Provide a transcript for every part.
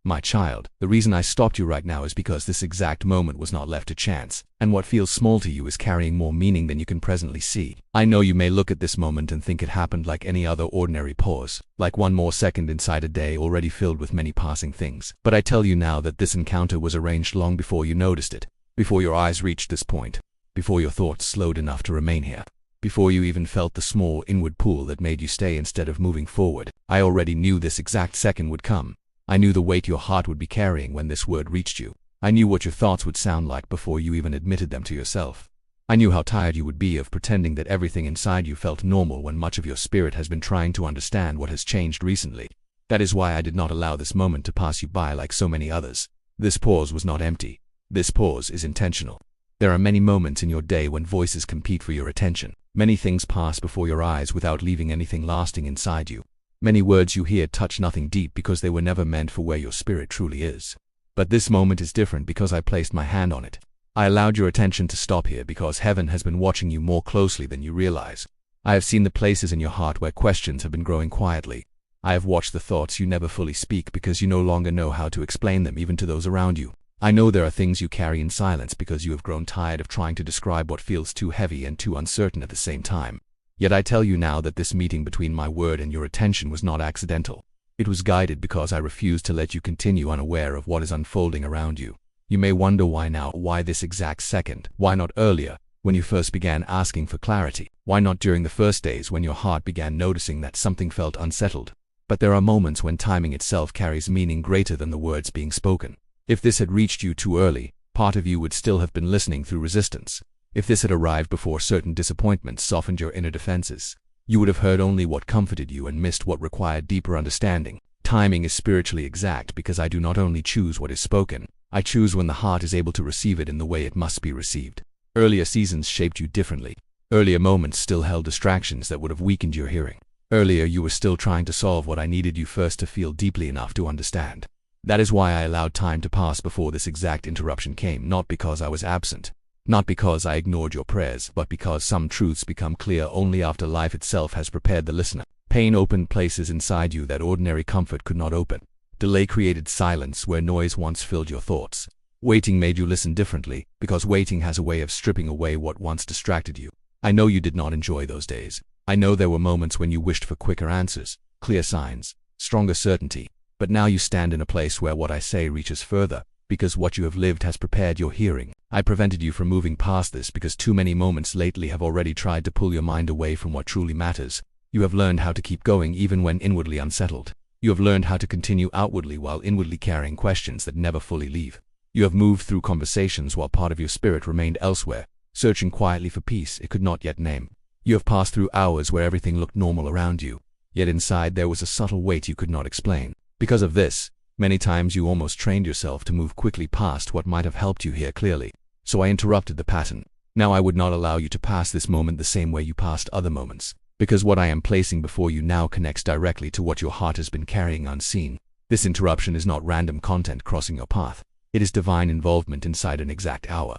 My child, the reason I stopped you right now is because this exact moment was not left to chance, and what feels small to you is carrying more meaning than you can presently see. I know you may look at this moment and think it happened like any other ordinary pause, like one more second inside a day already filled with many passing things. But I tell you now that this encounter was arranged long before you noticed it, before your eyes reached this point, before your thoughts slowed enough to remain here, before you even felt the small inward pull that made you stay instead of moving forward. I already knew this exact second would come. I knew the weight your heart would be carrying when this word reached you. I knew what your thoughts would sound like before you even admitted them to yourself. I knew how tired you would be of pretending that everything inside you felt normal when much of your spirit has been trying to understand what has changed recently. That is why I did not allow this moment to pass you by like so many others. This pause was not empty. This pause is intentional. There are many moments in your day when voices compete for your attention. Many things pass before your eyes without leaving anything lasting inside you. Many words you hear touch nothing deep because they were never meant for where your spirit truly is. But this moment is different because I placed my hand on it. I allowed your attention to stop here because heaven has been watching you more closely than you realize. I have seen the places in your heart where questions have been growing quietly. I have watched the thoughts you never fully speak because you no longer know how to explain them even to those around you. I know there are things you carry in silence because you have grown tired of trying to describe what feels too heavy and too uncertain at the same time. Yet I tell you now that this meeting between my word and your attention was not accidental. It was guided because I refused to let you continue unaware of what is unfolding around you. You may wonder why now, why this exact second, why not earlier, when you first began asking for clarity, why not during the first days when your heart began noticing that something felt unsettled. But there are moments when timing itself carries meaning greater than the words being spoken. If this had reached you too early, part of you would still have been listening through resistance. If this had arrived before certain disappointments softened your inner defenses, you would have heard only what comforted you and missed what required deeper understanding. Timing is spiritually exact because I do not only choose what is spoken, I choose when the heart is able to receive it in the way it must be received. Earlier seasons shaped you differently. Earlier moments still held distractions that would have weakened your hearing. Earlier you were still trying to solve what I needed you first to feel deeply enough to understand. That is why I allowed time to pass before this exact interruption came, not because I was absent. Not because I ignored your prayers, but because some truths become clear only after life itself has prepared the listener. Pain opened places inside you that ordinary comfort could not open. Delay created silence where noise once filled your thoughts. Waiting made you listen differently, because waiting has a way of stripping away what once distracted you. I know you did not enjoy those days. I know there were moments when you wished for quicker answers, clear signs, stronger certainty. But now you stand in a place where what I say reaches further, because what you have lived has prepared your hearing. I prevented you from moving past this because too many moments lately have already tried to pull your mind away from what truly matters. You have learned how to keep going even when inwardly unsettled. You have learned how to continue outwardly while inwardly carrying questions that never fully leave. You have moved through conversations while part of your spirit remained elsewhere, searching quietly for peace it could not yet name. You have passed through hours where everything looked normal around you, yet inside there was a subtle weight you could not explain. Because of this, many times you almost trained yourself to move quickly past what might have helped you hear clearly. So I interrupted the pattern. Now I would not allow you to pass this moment the same way you passed other moments, because what I am placing before you now connects directly to what your heart has been carrying unseen. This interruption is not random content crossing your path. It is divine involvement inside an exact hour.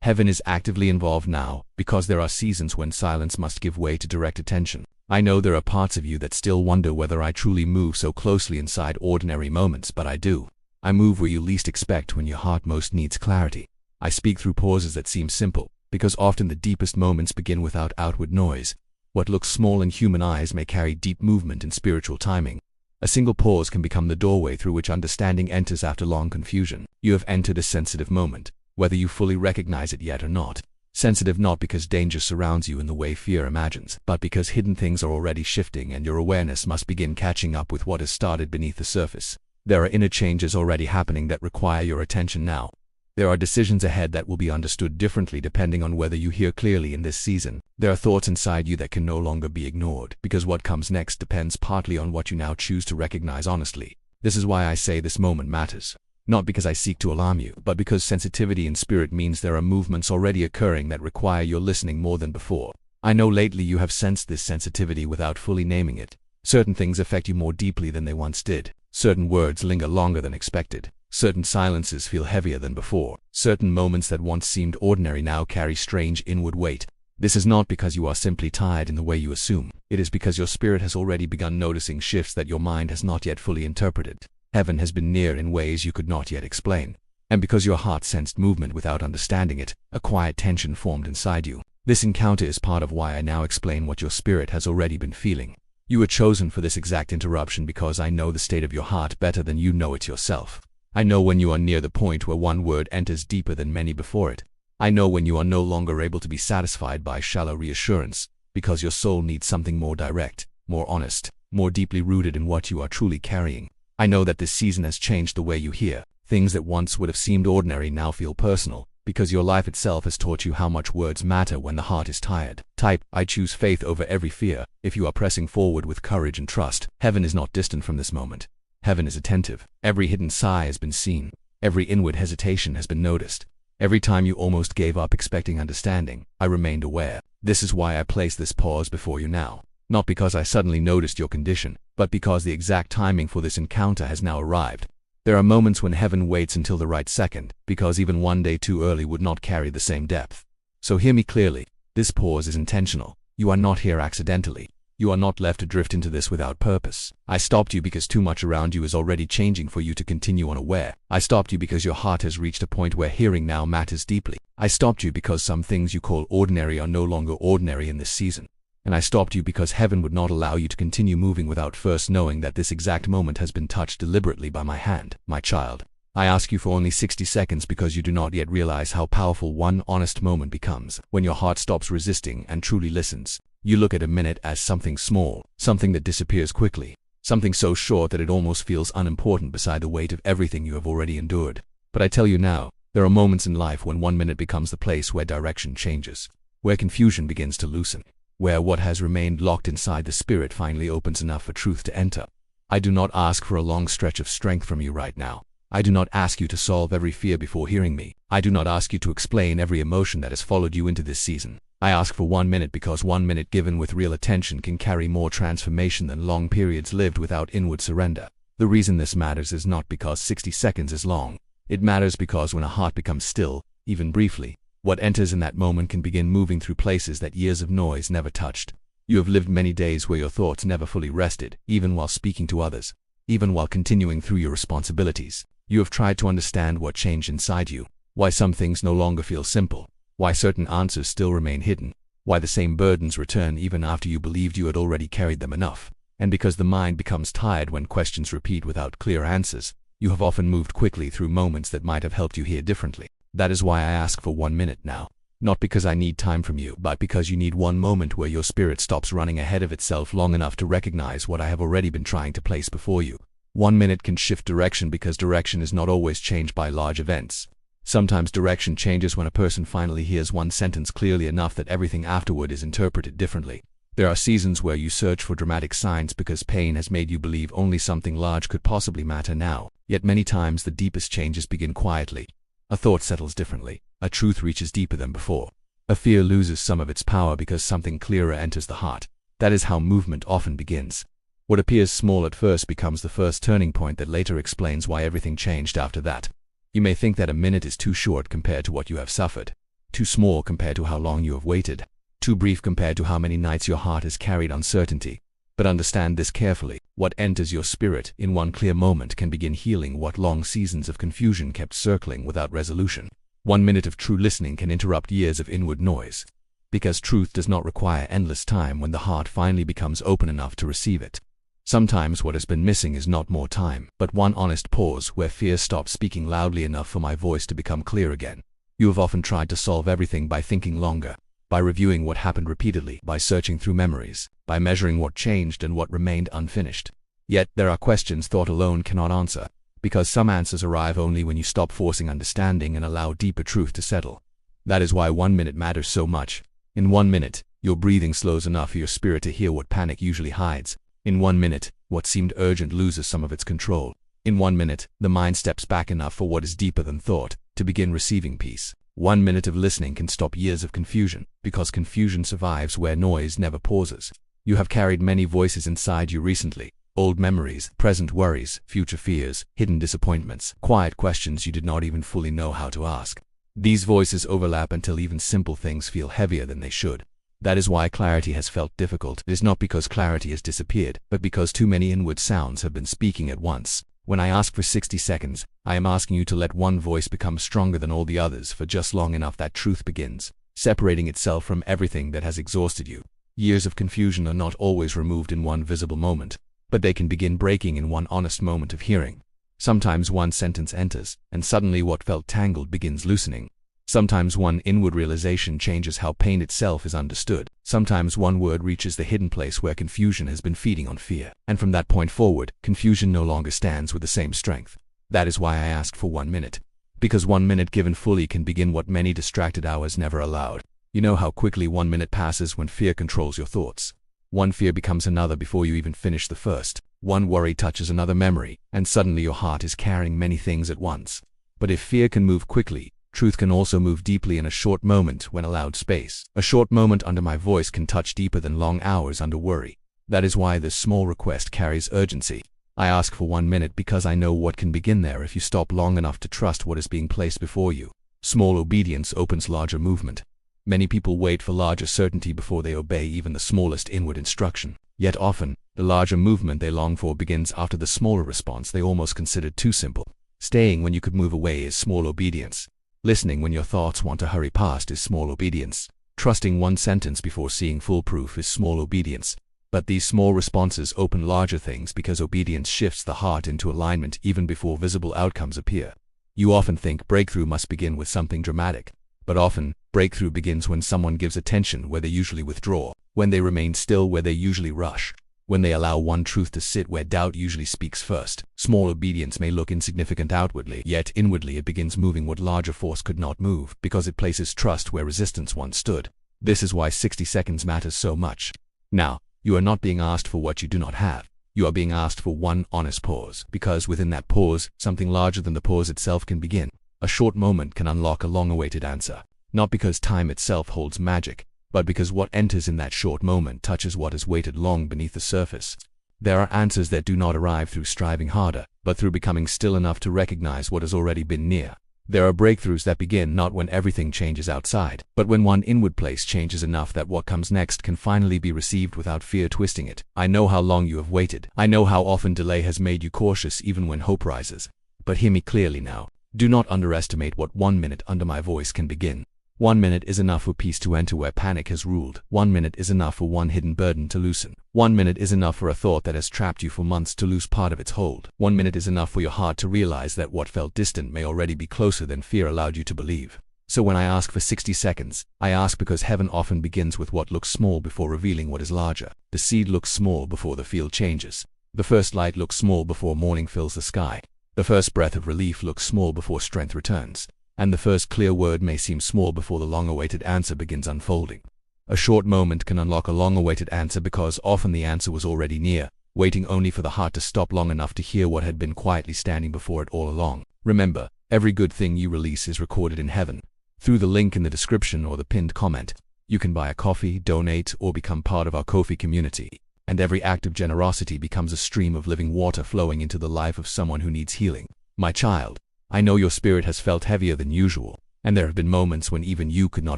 Heaven is actively involved now, because there are seasons when silence must give way to direct attention. I know there are parts of you that still wonder whether I truly move so closely inside ordinary moments, but I do. I move where you least expect when your heart most needs clarity. I speak through pauses that seem simple, because often the deepest moments begin without outward noise. What looks small in human eyes may carry deep movement in spiritual timing. A single pause can become the doorway through which understanding enters after long confusion. You have entered a sensitive moment, whether you fully recognize it yet or not. Sensitive not because danger surrounds you in the way fear imagines, but because hidden things are already shifting and your awareness must begin catching up with what has started beneath the surface. There are inner changes already happening that require your attention now. There are decisions ahead that will be understood differently depending on whether you hear clearly in this season. There are thoughts inside you that can no longer be ignored, because what comes next depends partly on what you now choose to recognize honestly. This is why I say this moment matters. Not because I seek to alarm you, but because sensitivity in spirit means there are movements already occurring that require your listening more than before. I know lately you have sensed this sensitivity without fully naming it. Certain things affect you more deeply than they once did. Certain words linger longer than expected. Certain silences feel heavier than before. Certain moments that once seemed ordinary now carry strange inward weight. This is not because you are simply tired in the way you assume. It is because your spirit has already begun noticing shifts that your mind has not yet fully interpreted. Heaven has been near in ways you could not yet explain. And because your heart sensed movement without understanding it, a quiet tension formed inside you. This encounter is part of why I now explain what your spirit has already been feeling. You were chosen for this exact interruption because I know the state of your heart better than you know it yourself. I know when you are near the point where one word enters deeper than many before it. I know when you are no longer able to be satisfied by shallow reassurance, because your soul needs something more direct, more honest, more deeply rooted in what you are truly carrying. I know that this season has changed the way you hear. Things that once would have seemed ordinary now feel personal, because your life itself has taught you how much words matter when the heart is tired. Type, I choose faith over every fear, if you are pressing forward with courage and trust. Heaven is not distant from this moment. Heaven is attentive. Every hidden sigh has been seen. Every inward hesitation has been noticed. Every time you almost gave up expecting understanding, I remained aware. This is why I place this pause before you now. Not because I suddenly noticed your condition, but because the exact timing for this encounter has now arrived. There are moments when heaven waits until the right second, because even one day too early would not carry the same depth. So hear me clearly. This pause is intentional. You are not here accidentally. You are not left to drift into this without purpose. I stopped you because too much around you is already changing for you to continue unaware. I stopped you because your heart has reached a point where hearing now matters deeply. I stopped you because some things you call ordinary are no longer ordinary in this season. And I stopped you because heaven would not allow you to continue moving without first knowing that this exact moment has been touched deliberately by my hand. My child, I ask you for only 60 seconds because you do not yet realize how powerful one honest moment becomes. When your heart stops resisting and truly listens, you look at a minute as something small, something that disappears quickly, something so short that it almost feels unimportant beside the weight of everything you have already endured. But I tell you now, there are moments in life when 1 minute becomes the place where direction changes, where confusion begins to loosen, where what has remained locked inside the spirit finally opens enough for truth to enter. I do not ask for a long stretch of strength from you right now. I do not ask you to solve every fear before hearing me. I do not ask you to explain every emotion that has followed you into this season. I ask for 1 minute because 1 minute given with real attention can carry more transformation than long periods lived without inward surrender. The reason this matters is not because 60 seconds is long. It matters because when a heart becomes still, even briefly, what enters in that moment can begin moving through places that years of noise never touched. You have lived many days where your thoughts never fully rested, even while speaking to others, even while continuing through your responsibilities. You have tried to understand what changed inside you, why some things no longer feel simple, why certain answers still remain hidden, why the same burdens return even after you believed you had already carried them enough. And because the mind becomes tired when questions repeat without clear answers, you have often moved quickly through moments that might have helped you hear differently. That is why I ask for 1 minute now. Not because I need time from you, but because you need one moment where your spirit stops running ahead of itself long enough to recognize what I have already been trying to place before you. 1 minute can shift direction because direction is not always changed by large events. Sometimes direction changes when a person finally hears one sentence clearly enough that everything afterward is interpreted differently. There are seasons where you search for dramatic signs because pain has made you believe only something large could possibly matter now. Yet many times the deepest changes begin quietly. A thought settles differently. A truth reaches deeper than before. A fear loses some of its power because something clearer enters the heart. That is how movement often begins. What appears small at first becomes the first turning point that later explains why everything changed after that. You may think that a minute is too short compared to what you have suffered, too small compared to how long you have waited, too brief compared to how many nights your heart has carried uncertainty. But understand this carefully. What enters your spirit in one clear moment can begin healing what long seasons of confusion kept circling without resolution. 1 minute of true listening can interrupt years of inward noise. Because truth does not require endless time when the heart finally becomes open enough to receive it. Sometimes what has been missing is not more time, but one honest pause where fear stops speaking loudly enough for my voice to become clear again. You have often tried to solve everything by thinking longer, by reviewing what happened repeatedly, by searching through memories, by measuring what changed and what remained unfinished. Yet there are questions thought alone cannot answer, because some answers arrive only when you stop forcing understanding and allow deeper truth to settle. That is why 1 minute matters so much. In 1 minute, your breathing slows enough for your spirit to hear what panic usually hides. In 1 minute, what seemed urgent loses some of its control. In 1 minute, the mind steps back enough for what is deeper than thought to begin receiving peace. 1 minute of listening can stop years of confusion, because confusion survives where noise never pauses. You have carried many voices inside you recently. Old memories, present worries, future fears, hidden disappointments, quiet questions you did not even fully know how to ask. These voices overlap until even simple things feel heavier than they should. That is why clarity has felt difficult. It is not because clarity has disappeared, but because too many inward sounds have been speaking at once. When I ask for 60 seconds, I am asking you to let one voice become stronger than all the others for just long enough that truth begins separating itself from everything that has exhausted you. Years of confusion are not always removed in one visible moment, but they can begin breaking in one honest moment of hearing. Sometimes one sentence enters, and suddenly what felt tangled begins loosening. Sometimes one inward realization changes how pain itself is understood. Sometimes one word reaches the hidden place where confusion has been feeding on fear. And from that point forward, confusion no longer stands with the same strength. That is why I asked for 1 minute. Because 1 minute given fully can begin what many distracted hours never allowed. You know how quickly 1 minute passes when fear controls your thoughts. One fear becomes another before you even finish the first. One worry touches another memory, and suddenly your heart is carrying many things at once. But if fear can move quickly, truth can also move deeply in a short moment when allowed space. A short moment under my voice can touch deeper than long hours under worry. That is why this small request carries urgency. I ask for 1 minute because I know what can begin there if you stop long enough to trust what is being placed before you. Small obedience opens larger movement. Many people wait for larger certainty before they obey even the smallest inward instruction. Yet often, the larger movement they long for begins after the smaller response they almost considered too simple. Staying when you could move away is small obedience. Listening when your thoughts want to hurry past is small obedience. Trusting one sentence before seeing full proof is small obedience. But these small responses open larger things because obedience shifts the heart into alignment even before visible outcomes appear. You often think breakthrough must begin with something dramatic. But often, breakthrough begins when someone gives attention where they usually withdraw, when they remain still where they usually rush, when they allow one truth to sit where doubt usually speaks first. Small obedience may look insignificant outwardly, yet inwardly it begins moving what larger force could not move because it places trust where resistance once stood. This is why 60 seconds matters so much. Now, you are not being asked for what you do not have. You are being asked for one honest pause, because within that pause, something larger than the pause itself can begin. A short moment can unlock a long-awaited answer, not because time itself holds magic, but because what enters in that short moment touches what has waited long beneath the surface. There are answers that do not arrive through striving harder, but through becoming still enough to recognize what has already been near. There are breakthroughs that begin not when everything changes outside, but when one inward place changes enough that what comes next can finally be received without fear twisting it. I know how long you have waited. I know how often delay has made you cautious even when hope rises. But hear me clearly now. Do not underestimate what 1 minute under my voice can begin. 1 minute is enough for peace to enter where panic has ruled. 1 minute is enough for one hidden burden to loosen. 1 minute is enough for a thought that has trapped you for months to lose part of its hold. 1 minute is enough for your heart to realize that what felt distant may already be closer than fear allowed you to believe. So when I ask for 60 seconds, I ask because heaven often begins with what looks small before revealing what is larger. The seed looks small before the field changes. The first light looks small before morning fills the sky. The first breath of relief looks small before strength returns. And the first clear word may seem small before the long-awaited answer begins unfolding. A short moment can unlock a long-awaited answer because often the answer was already near, waiting only for the heart to stop long enough to hear what had been quietly standing before it all along. Remember, every good thing you release is recorded in heaven. Through the link in the description or the pinned comment, you can buy a coffee, donate, or become part of our Ko-fi community. And every act of generosity becomes a stream of living water flowing into the life of someone who needs healing. My child, I know your spirit has felt heavier than usual, and there have been moments when even you could not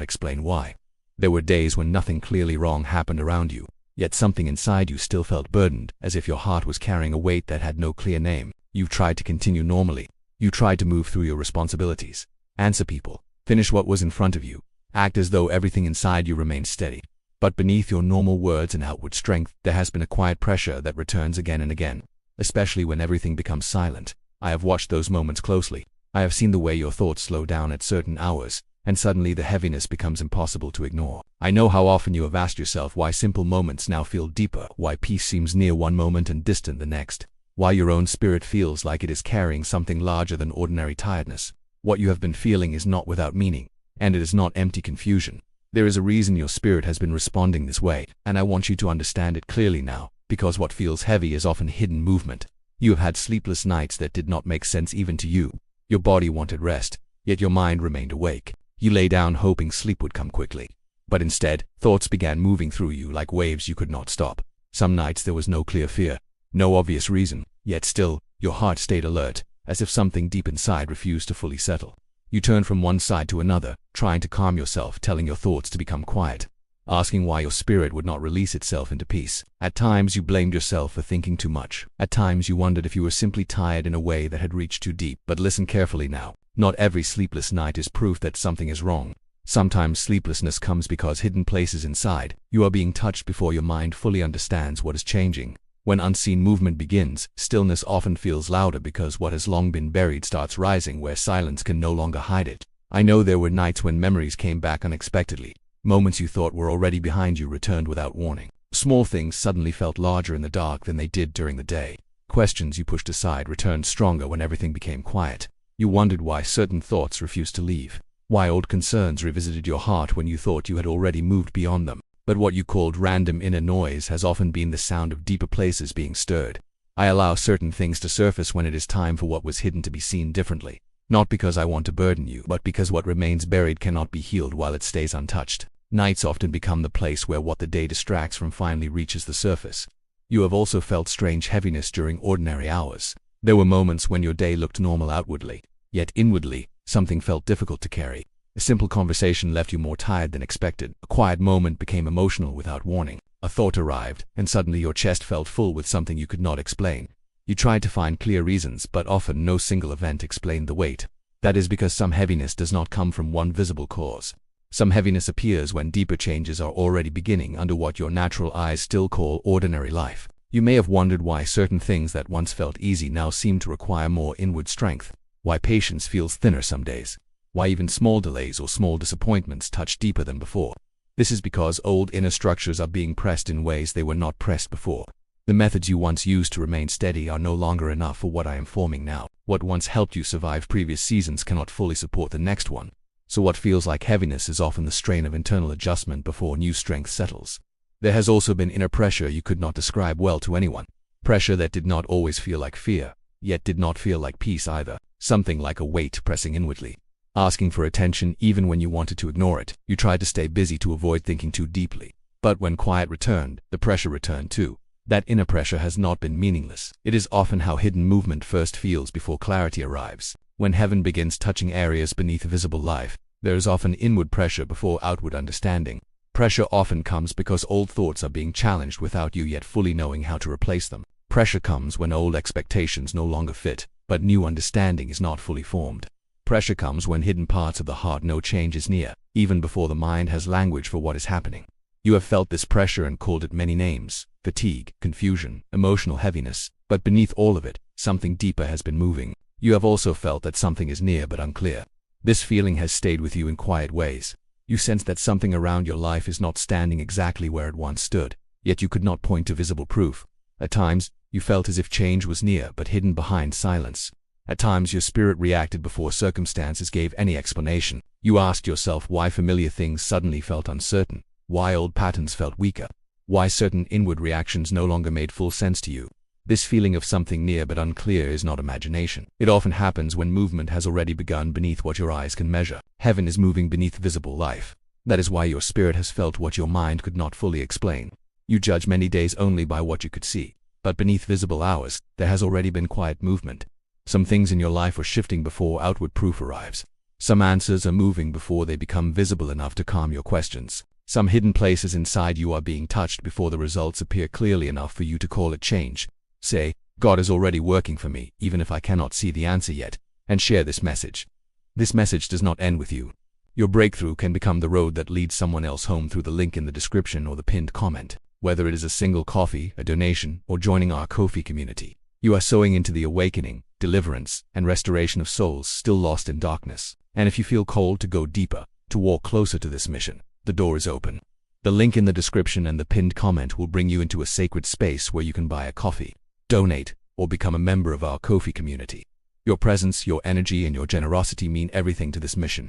explain why. There were days when nothing clearly wrong happened around you, yet something inside you still felt burdened, as if your heart was carrying a weight that had no clear name. You've tried to continue normally. You tried to move through your responsibilities, answer people, finish what was in front of you, act as though everything inside you remained steady. But beneath your normal words and outward strength, there has been a quiet pressure that returns again and again, especially when everything becomes silent. I have watched those moments closely. I have seen the way your thoughts slow down at certain hours, and suddenly the heaviness becomes impossible to ignore. I know how often you have asked yourself why simple moments now feel deeper, why peace seems near one moment and distant the next, why your own spirit feels like it is carrying something larger than ordinary tiredness. What you have been feeling is not without meaning, and it is not empty confusion. There is a reason your spirit has been responding this way, and I want you to understand it clearly now, because what feels heavy is often hidden movement. You have had sleepless nights that did not make sense even to you. Your body wanted rest, yet your mind remained awake. You lay down hoping sleep would come quickly. But instead, thoughts began moving through you like waves you could not stop. Some nights there was no clear fear, no obvious reason, yet still, your heart stayed alert, as if something deep inside refused to fully settle. You turned from one side to another, trying to calm yourself, telling your thoughts to become quiet. asking why your spirit would not release itself into peace. At times you blamed yourself for thinking too much. At times you wondered if you were simply tired in a way that had reached too deep. But listen carefully now. Not every sleepless night is proof that something is wrong. Sometimes sleeplessness comes because hidden places inside you are being touched before your mind fully understands what is changing. When unseen movement begins, stillness often feels louder because what has long been buried starts rising where silence can no longer hide it. I know there were nights when memories came back unexpectedly. Moments you thought were already behind you returned without warning. Small things suddenly felt larger in the dark than they did during the day. Questions you pushed aside returned stronger when everything became quiet. You wondered why certain thoughts refused to leave. Why old concerns revisited your heart when you thought you had already moved beyond them. But what you called random inner noise has often been the sound of deeper places being stirred. I allow certain things to surface when it is time for what was hidden to be seen differently. Not because I want to burden you, but because what remains buried cannot be healed while it stays untouched. Nights often become the place where what the day distracts from finally reaches the surface. You have also felt strange heaviness during ordinary hours. There were moments when your day looked normal outwardly, yet inwardly, something felt difficult to carry. A simple conversation left you more tired than expected. A quiet moment became emotional without warning. A thought arrived, and suddenly your chest felt full with something you could not explain. You tried to find clear reasons, but often no single event explained the weight. That is because some heaviness does not come from one visible cause. Some heaviness appears when deeper changes are already beginning under what your natural eyes still call ordinary life. You may have wondered why certain things that once felt easy now seem to require more inward strength. Why patience feels thinner some days. Why even small delays or small disappointments touch deeper than before. This is because old inner structures are being pressed in ways they were not pressed before. The methods you once used to remain steady are no longer enough for what I am forming now. What once helped you survive previous seasons cannot fully support the next one. So what feels like heaviness is often the strain of internal adjustment before new strength settles. There has also been inner pressure you could not describe well to anyone. Pressure that did not always feel like fear, yet did not feel like peace either. Something like a weight pressing inwardly, asking for attention even when you wanted to ignore it. You tried to stay busy to avoid thinking too deeply. But when quiet returned, the pressure returned too. That inner pressure has not been meaningless. It is often how hidden movement first feels before clarity arrives. When heaven begins touching areas beneath visible life, there is often inward pressure before outward understanding. Pressure often comes because old thoughts are being challenged without you yet fully knowing how to replace them. Pressure comes when old expectations no longer fit, but new understanding is not fully formed. Pressure comes when hidden parts of the heart know change is near, even before the mind has language for what is happening. You have felt this pressure and called it many names: fatigue, confusion, emotional heaviness. But beneath all of it, something deeper has been moving. You have also felt that something is near but unclear. This feeling has stayed with you in quiet ways. You sense that something around your life is not standing exactly where it once stood, yet you could not point to visible proof. At times, you felt as if change was near but hidden behind silence. At times your spirit reacted before circumstances gave any explanation. You asked yourself why familiar things suddenly felt uncertain, why old patterns felt weaker, why certain inward reactions no longer made full sense to you. This feeling of something near but unclear is not imagination. It often happens when movement has already begun beneath what your eyes can measure. Heaven is moving beneath visible life. That is why your spirit has felt what your mind could not fully explain. You judge many days only by what you could see, but beneath visible hours, there has already been quiet movement. Some things in your life are shifting before outward proof arrives. Some answers are moving before they become visible enough to calm your questions. Some hidden places inside you are being touched before the results appear clearly enough for you to call it change. Say, God is already working for me, even if I cannot see the answer yet, and share this message. This message does not end with you. Your breakthrough can become the road that leads someone else home through the link in the description or the pinned comment. Whether it is a single coffee, a donation, or joining our Ko-fi community, you are sowing into the awakening, deliverance, and restoration of souls still lost in darkness. And if you feel called to go deeper, to walk closer to this mission, the door is open. The link in the description and the pinned comment will bring you into a sacred space where you can buy a coffee, donate, or become a member of our Ko-fi community. Your presence, your energy, and your generosity mean everything to this mission.